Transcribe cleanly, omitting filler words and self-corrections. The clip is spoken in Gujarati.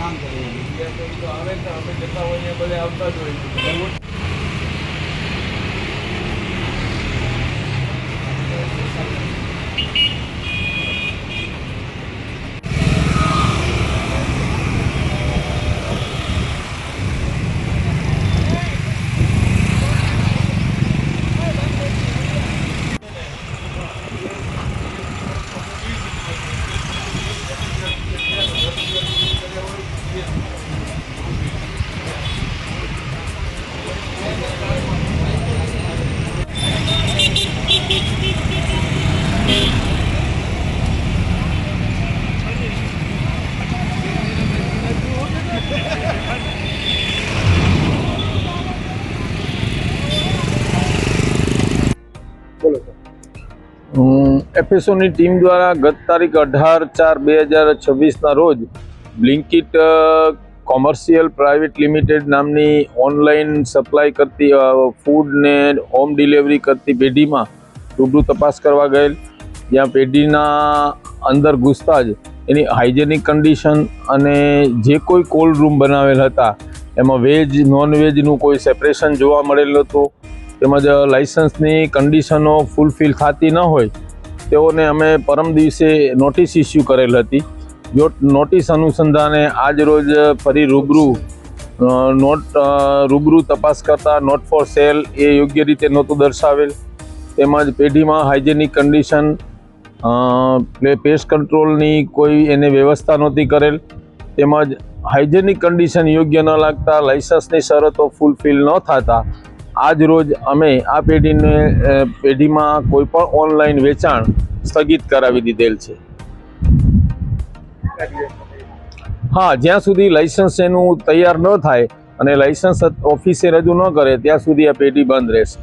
કામ કરે તો આવે ને અમે જતા હોઈએ બધે આવતા જ હોય. એફએસઓની ટીમ દ્વારા ગત તારીખ 18/4/2026ના રોજ બ્લિંકિટ કોમર્શિયલ પ્રાઇવેટ લિમિટેડ નામની ઓનલાઈન સપ્લાય કરતી ફૂડ ને હોમ ડિલિવરી કરતી પેઢીમાં રૂબરૂ તપાસ કરવા ગયેલ, જ્યાં પેઢીના અંદર ઘૂસતા જ એની હાઇજેનિક કન્ડિશન અને જે કોઈ કોલ્ડ રૂમ બનાવેલ હતા એમાં વેજ નોન વેજનું કોઈ સેપરેશન જોવા મળેલ હતું, તેમજ લાઇસન્સની કન્ડિશનો ફૂલફિલ થતી ન હોય તેઓને અમે પરમ દિવસે નોટિસ ઇસ્યુ કરેલ હતી. જો નોટિસ અનુસંધાને આજ રોજ ફરી રૂબરૂ તપાસ કરતા નોટ ફોર સેલ એ યોગ્ય રીતે નહોતું દર્શાવેલ, તેમજ પેઢીમાં હાઇજેનિક કન્ડિશન પેસ્ટ કંટ્રોલની કોઈ એને વ્યવસ્થા નહોતી કરેલ, તેમજ હાઇજેનિક કન્ડિશન યોગ્ય ન લાગતા લાઇસન્સની શરતો ફૂલફિલ ન થતા આજ રોજ અમે આ પેઢીમાં કોઈ પણ ઓનલાઈન વેચાણ સ્થગિત કરાવી દીધેલ છે. હા, જ્યાં સુધી લાઇસન્સ એનું તૈયાર ન થાય અને લાઇસન્સ ઓફિસે રજૂ ન કરે ત્યાં સુધી આ પેઢી બંધ રહેશે.